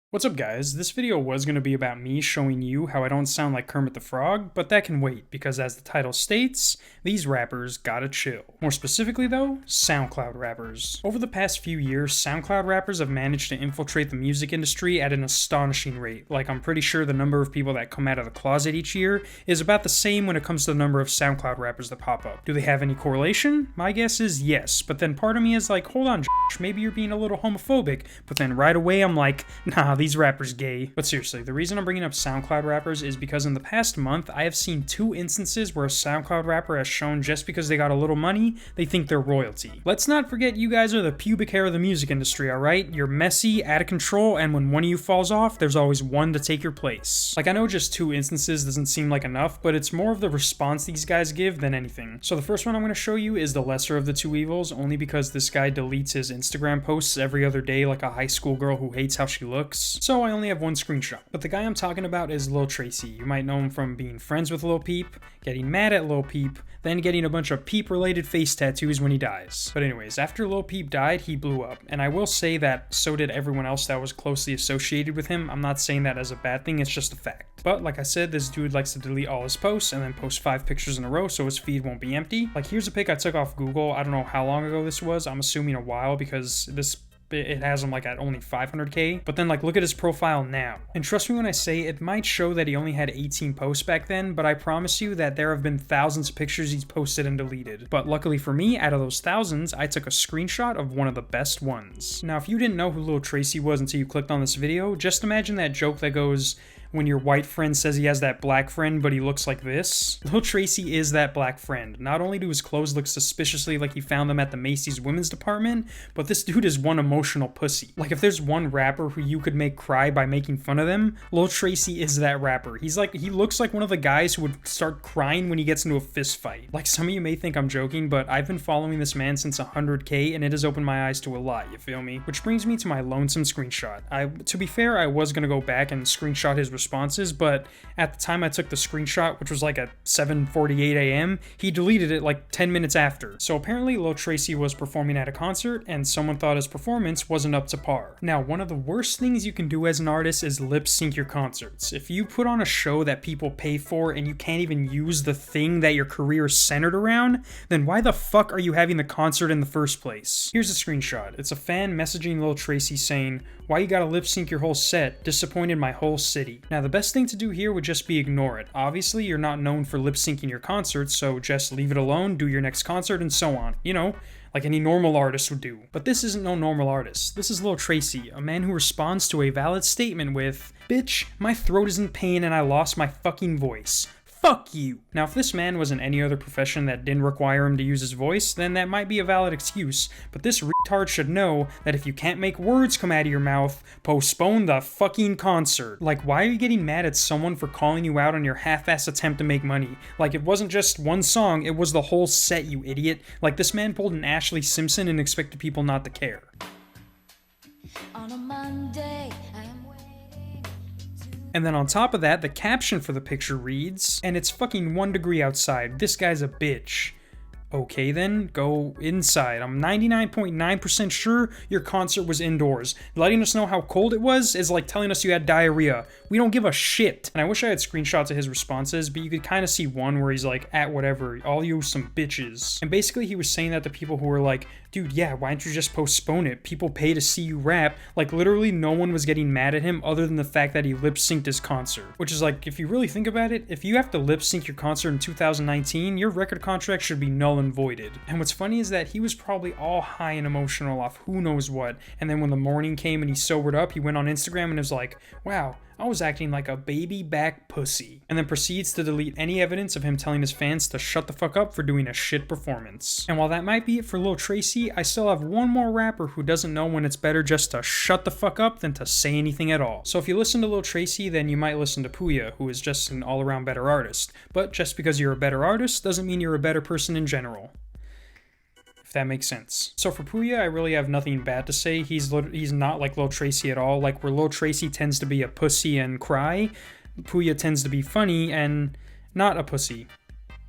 What's up guys, this video was going to be about me showing you how I don't sound like Kermit the Frog, but that can wait because as the title states, these rappers gotta chill. More specifically though, SoundCloud rappers. Over the past few years, SoundCloud rappers have managed to infiltrate the music industry at an astonishing rate. Like I'm pretty sure the number of people that come out of the closet each year is about the same when it comes to the number of SoundCloud rappers that pop up. Do they have any correlation? My guess is yes, but then part of me is like, hold on Josh, maybe you're being a little homophobic, but then right away I'm like, nah, these rappers gay. But seriously, the reason I'm bringing up SoundCloud rappers is because in the past month, I have seen two instances where a SoundCloud rapper has shown just because they got a little money, they think they're royalty. Let's not forget you guys are the pubic hair of the music industry, alright? You're messy, out of control, and when one of you falls off, there's always one to take your place. Like I know just two instances doesn't seem like enough, but it's more of the response these guys give than anything. So the first one I'm going to show you is the lesser of the two evils, only because this guy deletes his Instagram posts every other day like a high school girl who hates how she looks. So I only have one screenshot. But the guy I'm talking about is Lil Tracy. You might know him from being friends with Lil Peep, getting mad at Lil Peep, then getting a bunch of Peep-related face tattoos when he dies. But anyways, after Lil Peep died, he blew up. And I will say that so did everyone else that was closely associated with him. I'm not saying that as a bad thing, it's just a fact. But like I said, this dude likes to delete all his posts and then post 5 pictures in a row so his feed won't be empty. Like here's a pic I took off Google. I don't know how long ago this was. I'm assuming a while because it has him like at only 500k, but then like look at his profile now. And trust me when I say it might show that he only had 18 posts back then, but I promise you that there have been thousands of pictures he's posted and deleted. But luckily for me, out of those thousands, I took a screenshot of one of the best ones. Now if you didn't know who Lil Tracy was until you clicked on this video, just imagine that joke that goes, when your white friend says he has that black friend but he looks like this. Lil Tracy is that black friend. Not only do his clothes look suspiciously like he found them at the Macy's women's department, but this dude is one emotional pussy. Like if there's one rapper who you could make cry by making fun of them, Lil Tracy is that rapper. He looks like one of the guys who would start crying when he gets into a fist fight. Like some of you may think I'm joking, but I've been following this man since 100k and it has opened my eyes to a lot, you feel me? Which brings me to my lonesome screenshot. To be fair, I was gonna go back and screenshot his responses, but at the time I took the screenshot, which was like at 7:48 a.m., he deleted it like 10 minutes after. So apparently Lil Tracy was performing at a concert and someone thought his performance wasn't up to par. Now, one of the worst things you can do as an artist is lip sync your concerts. If you put on a show that people pay for and you can't even use the thing that your career is centered around, then why the fuck are you having the concert in the first place? Here's a screenshot. It's a fan messaging Lil Tracy saying, "Why you gotta lip sync your whole set? Disappointed my whole city." Now the best thing to do here would just be ignore it. Obviously you're not known for lip syncing your concerts, so just leave it alone, do your next concert, and so on. You know, like any normal artist would do. But this isn't no normal artist. This is Lil Tracy, a man who responds to a valid statement with, "Bitch, my throat is in pain and I lost my fucking voice. Fuck you." Now, if this man was in any other profession that didn't require him to use his voice, then that might be a valid excuse, but this retard should know that if you can't make words come out of your mouth, postpone the fucking concert. Like, why are you getting mad at someone for calling you out on your half-ass attempt to make money? Like, it wasn't just one song, it was the whole set, you idiot. Like, this man pulled an Ashley Simpson and expected people not to care. On a Monday, and then on top of that, the caption for the picture reads, "And it's fucking 1 degree outside. This guy's a bitch." Okay then, go inside. I'm 99.9% sure your concert was indoors. Letting us know how cold it was is like telling us you had diarrhea. We don't give a shit. And I wish I had screenshots of his responses, but you could kind of see one where he's like, "At whatever, all you some bitches." And basically he was saying that to people who were like, "Dude, yeah, why don't you just postpone it? People pay to see you rap." Like literally no one was getting mad at him other than the fact that he lip synced his concert. Which is like, if you really think about it, if you have to lip sync your concert in 2019, your record contract should be null and voided. And what's funny is that he was probably all high and emotional off who knows what, and then when the morning came and he sobered up, he went on Instagram and was like, "Wow, I was acting like a baby back pussy," and then proceeds to delete any evidence of him telling his fans to shut the fuck up for doing a shit performance. And while that might be it for Lil Tracy, I still have one more rapper who doesn't know when it's better just to shut the fuck up than to say anything at all. So if you listen to Lil Tracy, then you might listen to Pouya, who is just an all-around better artist. But just because you're a better artist doesn't mean you're a better person in general, if that makes sense. So for Pouya, I really have nothing bad to say. He's not like Lil Tracy at all. Like where Lil Tracy tends to be a pussy and cry, Pouya tends to be funny and not a pussy.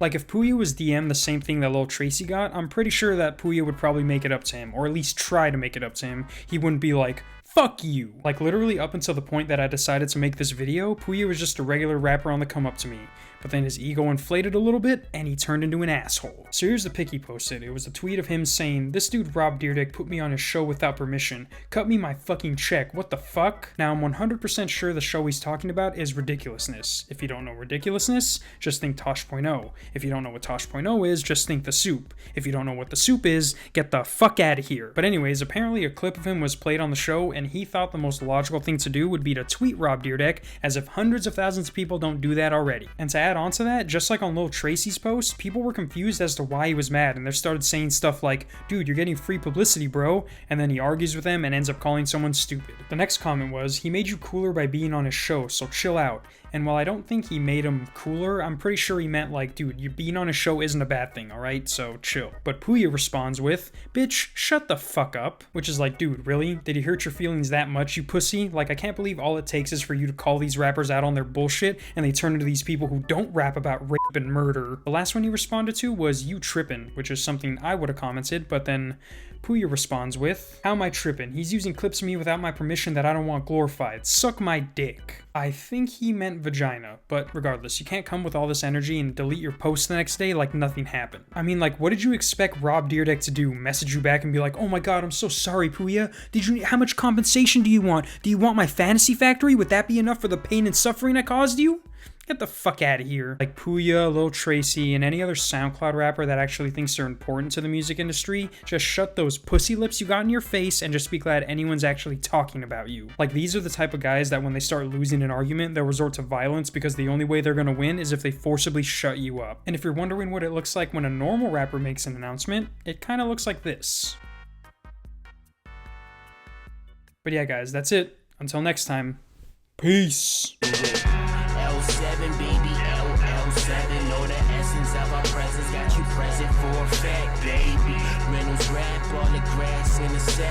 Like, if Puya was DM the same thing that Lil Tracy got, I'm pretty sure that Puya would probably make it up to him, or at least try to make it up to him. He wouldn't be like, fuck you. Like, literally up until the point that I decided to make this video, Puya was just a regular rapper on the come up to me. But then his ego inflated a little bit, and he turned into an asshole. So here's the pic he posted. It was a tweet of him saying, "This dude Rob Dyrdek put me on his show without permission. Cut me my fucking check. What the fuck?" Now, I'm 100% sure the show he's talking about is Ridiculousness. If you don't know Ridiculousness, just think Tosh.0. If you don't know what Tosh.0 is, just think The Soup. If you don't know what The Soup is, get the fuck out of here. But anyways, apparently a clip of him was played on the show, and he thought the most logical thing to do would be to tweet Rob Dyrdek, as if hundreds of thousands of people don't do that already. And to add on to that, just like on Lil Tracy's post, people were confused as to why he was mad, and they started saying stuff like, "Dude, you're getting free publicity, bro," and then he argues with them and ends up calling someone stupid. The next comment was, "He made you cooler by being on his show, so chill out." And while I don't think he made him cooler, I'm pretty sure he meant like, dude, you being on his show isn't a bad thing, alright? So chill. But Puya responds with, "Bitch, shut the fuck up." Which is like, dude, really? Did he hurt your feelings that much, you pussy? Like, I can't believe all it takes is for you to call these rappers out on their bullshit, and they turn into these people who don't rap about rape and murder. The last one he responded to was, "You trippin'," which is something I would have commented, but then Puya responds with, "How am I trippin'? He's using clips of me without my permission that I don't want glorified. Suck my dick." I think he meant vagina, but regardless, you can't come with all this energy and delete your post the next day like nothing happened. I mean, like, what did you expect Rob Dyrdek to do? Message you back and be like, "Oh my god, I'm so sorry, Puya. How much compensation do you want? Do you want my fantasy factory? Would that be enough for the pain and suffering I caused you?" Get the fuck out of here. Like Puya, Lil Tracy, and any other SoundCloud rapper that actually thinks they're important to the music industry, just shut those pussy lips you got in your face and just be glad anyone's actually talking about you. Like, these are the type of guys that when they start losing an argument, they'll resort to violence because the only way they're gonna win is if they forcibly shut you up. And if you're wondering what it looks like when a normal rapper makes an announcement, it kinda looks like this. But yeah, guys, that's it. Until next time, peace. L7, baby, LL7. Know the essence of our presence, got you present for a fact, baby. Reynolds rap, all the grass in the sack.